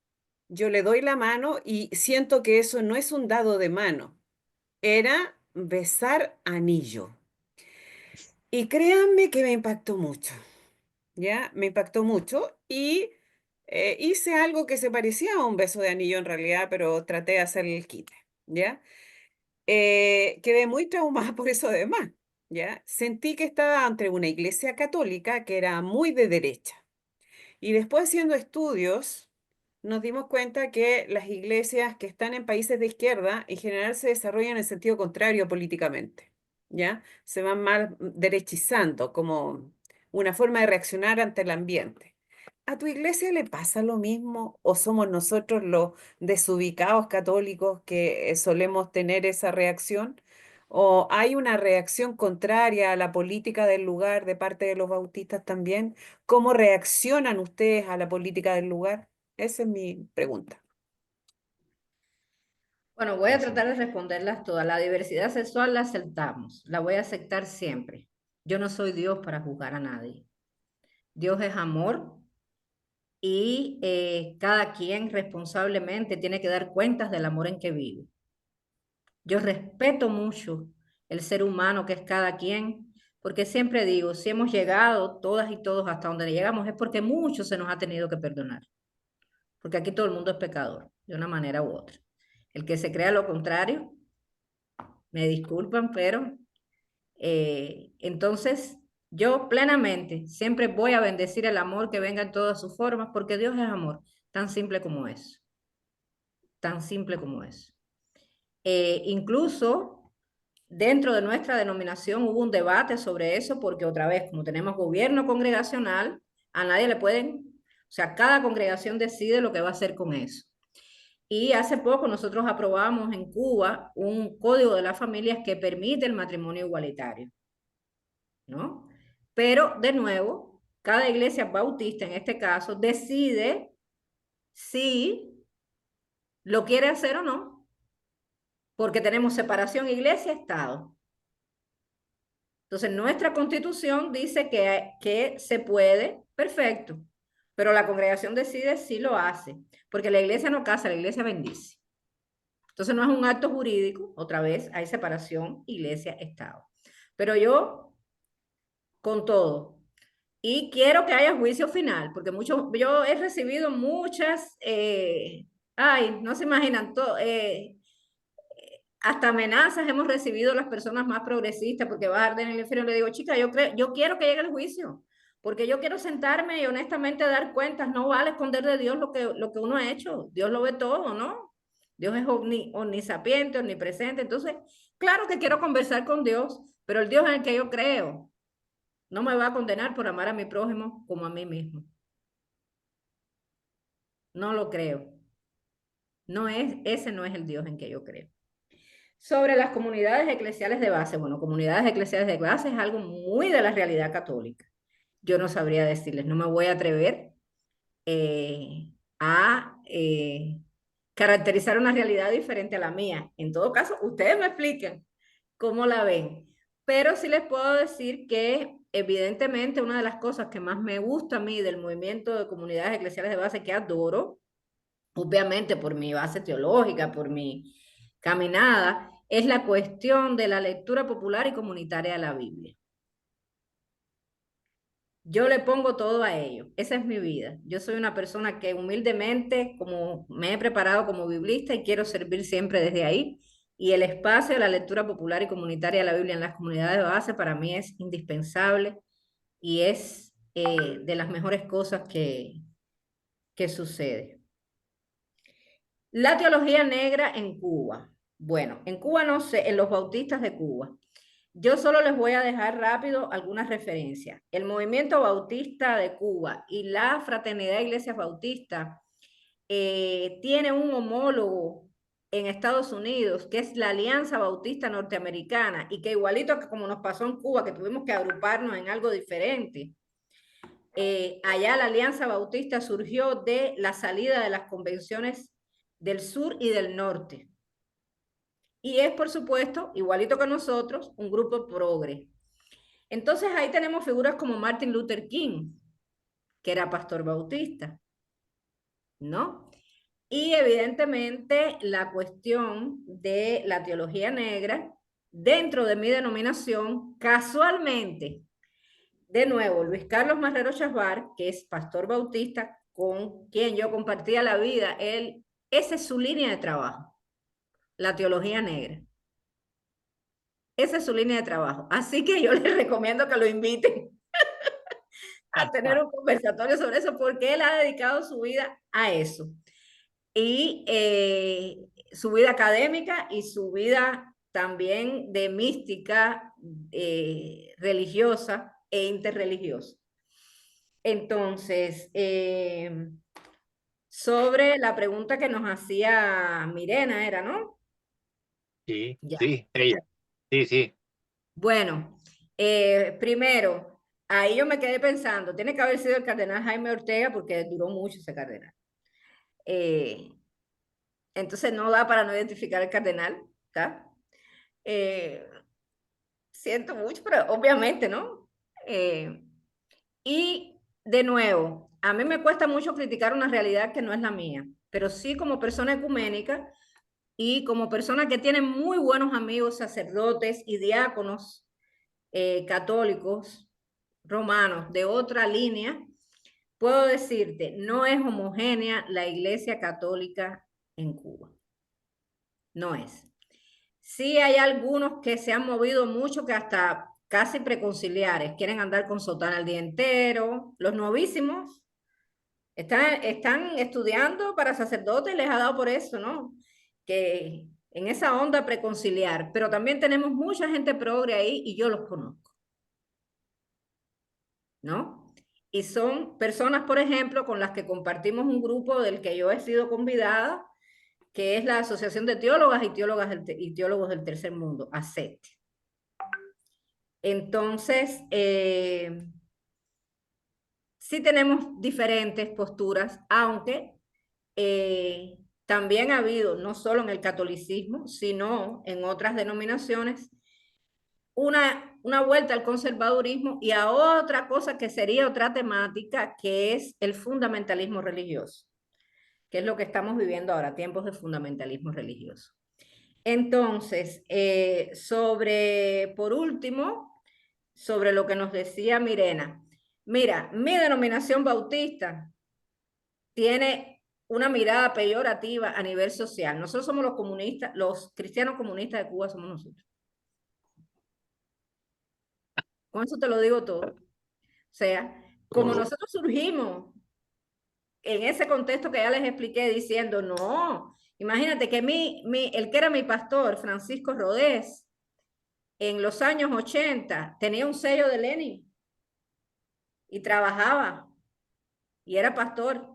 yo le doy la mano y siento que eso no es un dado de mano, era besar anillo. Y créanme que me impactó mucho, ¿ya? Me impactó mucho y hice algo que se parecía a un beso de anillo en realidad, pero traté de hacerle el quite, ¿ya? Quedé muy traumada por eso además, ¿ya? Sentí que estaba ante una iglesia católica que era muy de derecha. Y después haciendo estudios, nos dimos cuenta que las iglesias que están en países de izquierda en general se desarrollan en sentido contrario políticamente, ¿ya? Se van mal derechizando como una forma de reaccionar ante el ambiente. ¿A tu iglesia le pasa lo mismo o somos nosotros los desubicados católicos que solemos tener esa reacción? ¿O hay una reacción contraria a la política del lugar de parte de los bautistas también? ¿Cómo reaccionan ustedes a la política del lugar? Esa es mi pregunta. Bueno, voy a tratar de responderlas todas. La diversidad sexual la aceptamos, la voy a aceptar siempre. Yo no soy Dios para juzgar a nadie. Dios es amor y cada quien responsablemente tiene que dar cuentas del amor en que vive. Yo respeto mucho el ser humano que es cada quien, porque siempre digo, si hemos llegado todas y todos hasta donde llegamos es porque mucho se nos ha tenido que perdonar, porque aquí todo el mundo es pecador, de una manera u otra. El que se crea lo contrario, me disculpan, pero entonces yo plenamente siempre voy a bendecir el amor que venga en todas sus formas, porque Dios es amor, tan simple como es, tan simple como es. Incluso dentro de nuestra denominación hubo un debate sobre eso, porque otra vez, como tenemos gobierno congregacional, a nadie le pueden, o sea, cada congregación decide lo que va a hacer con eso. Y hace poco nosotros aprobamos en Cuba un código de las familias que permite el matrimonio igualitario, ¿no? Pero, de nuevo, cada iglesia bautista, en este caso, decide si lo quiere hacer o no, porque tenemos separación iglesia-estado. Entonces, nuestra constitución dice que se puede, perfecto, pero la congregación decide si lo hace, porque la iglesia no casa, la iglesia bendice. Entonces, no es un acto jurídico, otra vez hay separación iglesia-estado. Pero yo, con todo, y quiero que haya juicio final, porque yo he recibido muchas, no se imaginan, hasta amenazas hemos recibido las personas más progresistas porque va a arder en el infierno. Le digo, chica, yo quiero que llegue el juicio, porque yo quiero sentarme y honestamente dar cuentas. No vale esconder de Dios lo que uno ha hecho. Dios lo ve todo, ¿no? Dios es omnisapiente, omnipresente. Entonces, claro que quiero conversar con Dios, pero el Dios en el que yo creo no me va a condenar por amar a mi prójimo como a mí mismo. No lo creo. Ese no es el Dios en que yo creo. Sobre las comunidades eclesiales de base. Bueno, comunidades eclesiales de base es algo muy de la realidad católica. Yo no sabría decirles, no me voy a atrever a caracterizar una realidad diferente a la mía. En todo caso, ustedes me expliquen cómo la ven. Pero sí les puedo decir que evidentemente una de las cosas que más me gusta a mí del movimiento de comunidades eclesiales de base, que adoro, obviamente por mi base teológica, por mi caminada, es la cuestión de la lectura popular y comunitaria de la Biblia. Yo le pongo todo a ello. Esa es mi vida. Yo soy una persona que humildemente, como me he preparado como biblista y quiero servir siempre desde ahí. Y el espacio de la lectura popular y comunitaria de la Biblia en las comunidades de base para mí es indispensable y es de las mejores cosas que sucede. La teología negra en Cuba. Bueno, en Cuba no sé, en los bautistas de Cuba. Yo solo les voy a dejar rápido algunas referencias. El movimiento bautista de Cuba y la Fraternidad de Iglesias Bautistas tiene un homólogo en Estados Unidos, que es la Alianza Bautista Norteamericana, y que igualito que como nos pasó en Cuba, que tuvimos que agruparnos en algo diferente, allá la Alianza Bautista surgió de la salida de las convenciones del sur y del norte. Y es, por supuesto, igualito que nosotros, un grupo progre. Entonces ahí tenemos figuras como Martin Luther King, que era pastor bautista, ¿no? Y evidentemente la cuestión de la teología negra, dentro de mi denominación, casualmente, de nuevo, Luis Carlos Marrero Chasbar, que es pastor bautista, con quien yo compartía la vida, esa es su línea de trabajo, la teología negra. Esa es su línea de trabajo. Así que yo les recomiendo que lo inviten a tener un conversatorio sobre eso, porque él ha dedicado su vida a eso. Y su vida académica y su vida también de mística religiosa e interreligiosa. Entonces, sobre la pregunta que nos hacía Mirena, era, ¿no? Sí, Ya. sí, ella. Sí, sí. Bueno, primero, ahí yo me quedé pensando, tiene que haber sido el cardenal Jaime Ortega porque duró mucho ese cardenal. Entonces no da para no identificar al cardenal, ¿está? Siento mucho, pero obviamente, ¿no? Y de nuevo, a mí me cuesta mucho criticar una realidad que no es la mía, pero sí como persona ecuménica y como persona que tiene muy buenos amigos sacerdotes y diáconos católicos romanos de otra línea, puedo decirte, no es homogénea la Iglesia Católica en Cuba. No es. Sí hay algunos que se han movido mucho, que hasta casi preconciliares, quieren andar con sotana el día entero. Los novísimos están estudiando para sacerdotes y les ha dado por eso, ¿no? Que en esa onda preconciliar, pero también tenemos mucha gente progre ahí y yo los conozco, ¿no? Y son personas, por ejemplo, con las que compartimos un grupo del que yo he sido convidada, que es la Asociación de Teólogas y Teólogos del Tercer Mundo, ACET. Entonces, sí tenemos diferentes posturas, aunque también ha habido, no solo en el catolicismo, sino en otras denominaciones, una vuelta al conservadurismo y a otra cosa que sería otra temática, que es el fundamentalismo religioso, que es lo que estamos viviendo ahora, tiempos de fundamentalismo religioso. Entonces, por último, sobre lo que nos decía Mirena. Mira, mi denominación bautista tiene una mirada peyorativa a nivel social. Nosotros somos los comunistas, los cristianos comunistas de Cuba somos nosotros. Con eso te lo digo todo. O sea, como nosotros surgimos en ese contexto que ya les expliqué, diciendo, no, imagínate que el que era mi pastor, Francisco Rodés, en los años 80, tenía un sello de Lenin y trabajaba y era pastor.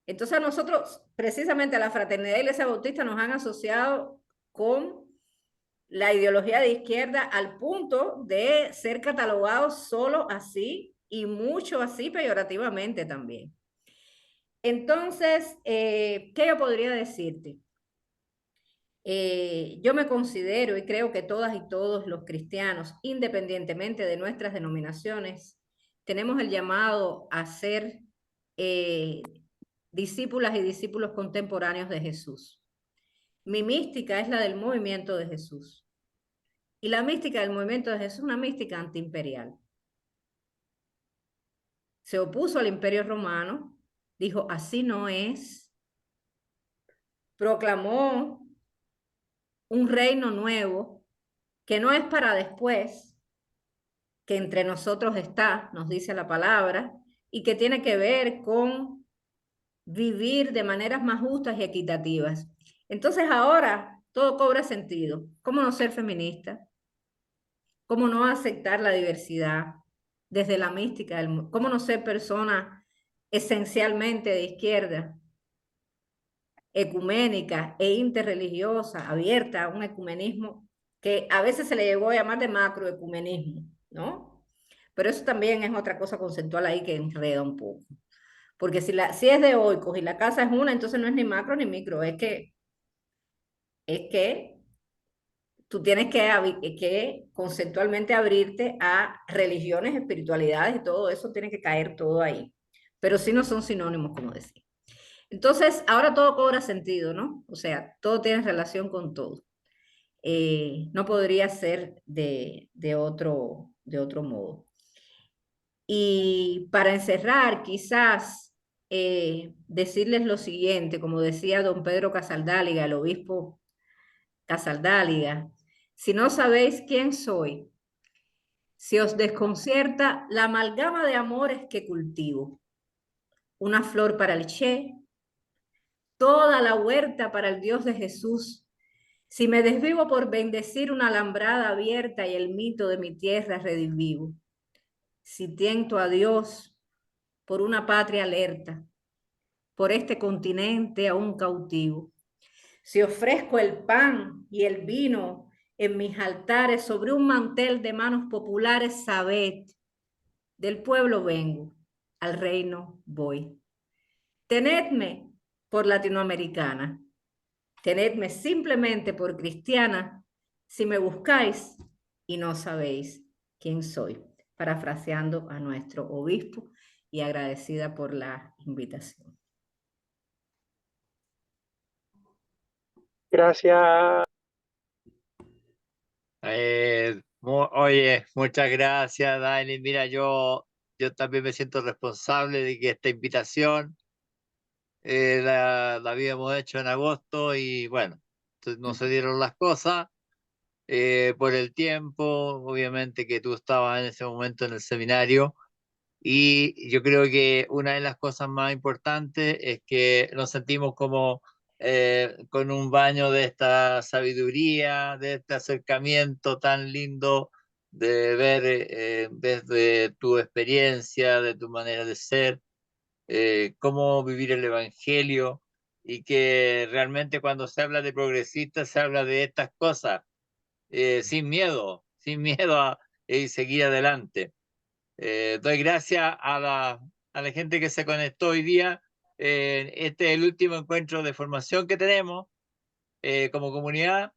Entonces a nosotros, precisamente a la Fraternidad de Iglesia Bautista, nos han asociado con la ideología de izquierda al punto de ser catalogados solo así y mucho así peyorativamente también. Entonces, ¿qué yo podría decirte? Yo me considero y creo que todas y todos los cristianos, independientemente de nuestras denominaciones, tenemos el llamado a ser discípulas y discípulos contemporáneos de Jesús. Mi mística es la del movimiento de Jesús. Y la mística del movimiento de Jesús es una mística antiimperial. Se opuso al Imperio Romano, dijo, así no es. Proclamó un reino nuevo que no es para después, que entre nosotros está, nos dice la palabra, y que tiene que ver con vivir de maneras más justas y equitativas. Entonces ahora todo cobra sentido. ¿Cómo no ser feminista? ¿Cómo no aceptar la diversidad desde la mística del mundo? ¿Cómo no ser persona esencialmente de izquierda, ecuménica e interreligiosa, abierta a un ecumenismo que a veces se le llegó a llamar de macroecumenismo, ¿no? Pero eso también es otra cosa conceptual ahí que enreda un poco. Porque si es de oikos y la casa es una, entonces no es ni macro ni micro, es que tú tienes que conceptualmente abrirte a religiones, espiritualidades y todo eso tiene que caer todo ahí. Pero sí no son sinónimos, como decía. Entonces, ahora todo cobra sentido, ¿no? O sea, todo tiene relación con todo. No podría ser de otro modo. Y para encerrar, quizás decirles lo siguiente, como decía don Pedro Casaldáliga, el obispo Casaldáliga, si no sabéis quién soy, si os desconcierta la amalgama de amores que cultivo, una flor para el Che, toda la huerta para el Dios de Jesús, si me desvivo por bendecir una alambrada abierta y el mito de mi tierra redivivo, si tiento a Dios por una patria alerta, por este continente aún cautivo, si ofrezco el pan y el vino en mis altares sobre un mantel de manos populares, sabed, del pueblo vengo, al reino voy. Tenedme por latinoamericana, tenedme simplemente por cristiana, si me buscáis y no sabéis quién soy. Parafraseando a nuestro obispo y agradecida por la invitación. Gracias. Oye, muchas gracias, Dani. Mira, yo también me siento responsable de que esta invitación la habíamos hecho en agosto y bueno, no se dieron las cosas por el tiempo, obviamente que tú estabas en ese momento en el seminario y yo creo que una de las cosas más importantes es que nos sentimos como con un baño de esta sabiduría, de este acercamiento tan lindo de ver desde tu experiencia, de tu manera de ser, cómo vivir el evangelio y que realmente cuando se habla de progresistas se habla de estas cosas sin miedo a seguir adelante. Doy gracias a la gente que se conectó hoy día. Este es el último encuentro de formación que tenemos como comunidad.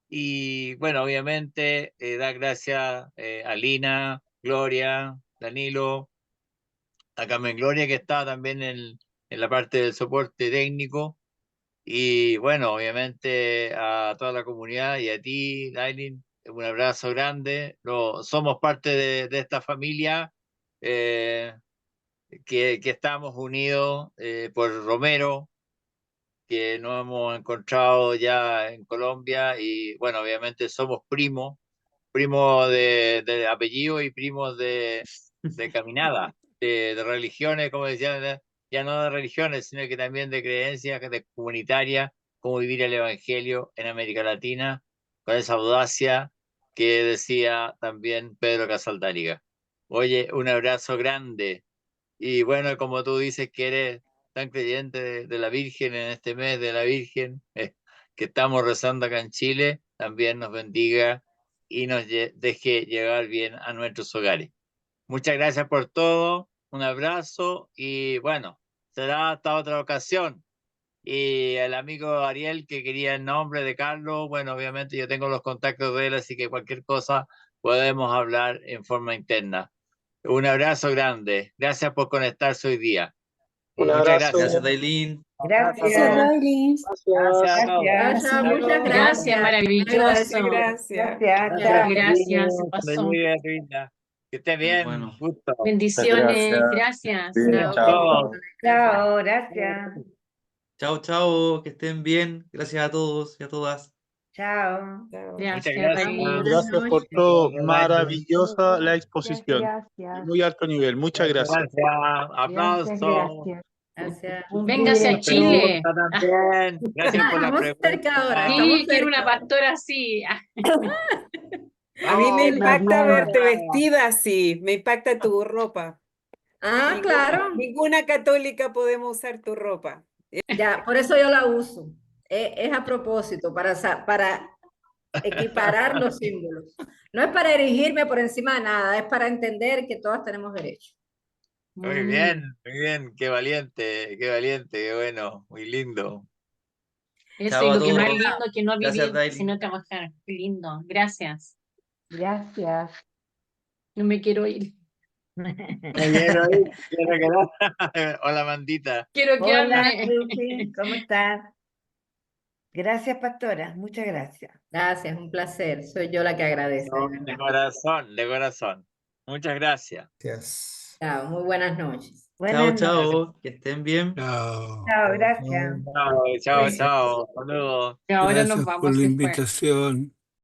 Y bueno, obviamente, dar gracias a Lina, Gloria, Danilo, a Carmen Gloria, que está también en la parte del soporte técnico. Y bueno, obviamente a toda la comunidad y a ti, Dailin, un abrazo grande. Somos parte de esta familia que estamos unidos por Romero, que nos hemos encontrado ya en Colombia y bueno, obviamente somos primos de apellido y primos de caminada. de religiones, como decían, ya no de religiones, sino que también de creencias de comunitarias, cómo vivir el Evangelio en América Latina, con esa audacia que decía también Pedro Casaldáriga. Oye, un abrazo grande. Y bueno, como tú dices que eres tan creyente de la Virgen en este mes de la Virgen, que estamos rezando acá en Chile, también nos bendiga y nos deje llegar bien a nuestros hogares. Muchas gracias por todo, un abrazo y bueno, será hasta otra ocasión. Y el amigo Ariel que quería el nombre de Carlos, bueno, obviamente yo tengo los contactos de él, así que cualquier cosa podemos hablar en forma interna. Un abrazo grande. Gracias por conectarse hoy día. Un Muchas abrazo. gracias. Gracias, Dailin. Gracias, Gracias. Dailin. Gracias a todos. Sasha, muchas Gracias, gracias. maravilloso. Gracias. Gracias, se pasó. Bendiga, Rita. Que esté bien. Bueno. Gusto. Bendiciones, gracias. Sí, Chao. Chao. Chao, gracias. Chao, chao, que estén bien. Gracias a todos y a todas. Chao. Muchas Gracias, gracias. Dailin. Gracias por todo. Maravillosa la exposición. Muy alto nivel. Muchas gracias. Gracias. Aplausos. Gracias. Véngase a Chile. Pregunta también. Gracias por la Estamos pregunta. cerca ahora. Sí, Estamos quiero una cerca. pastora así. A mí me Vamos, impacta María. verte vestida así, me impacta tu ropa. Ah, claro. Ninguna católica podemos usar tu ropa. Ya, por eso yo la uso. Es a propósito, para equiparar los símbolos. No es para erigirme por encima de nada, es para entender que todas tenemos derecho. Muy bien, qué valiente, qué bueno, muy lindo. Eso, Chao y a lo que más todos. lindo que no Gracias, vivir, Dailin. sino trabajar. Qué lindo. Gracias. Gracias. No me quiero ir. Quiero quedar. Hola, Mandita. Quiero Hola, quedarme. Rufi, ¿cómo estás? Gracias, pastora, muchas gracias. Gracias, un placer. Soy yo la que agradece. de No, verdad. de corazón, de corazón. Muchas gracias. Gracias. Chao, muy buenas noches. Chao, Buenas noches. chao, que estén bien. Chao. Chao, gracias. Chao, chao, chao. Saludos. Ahora nos Gracias vamos por la después. invitación.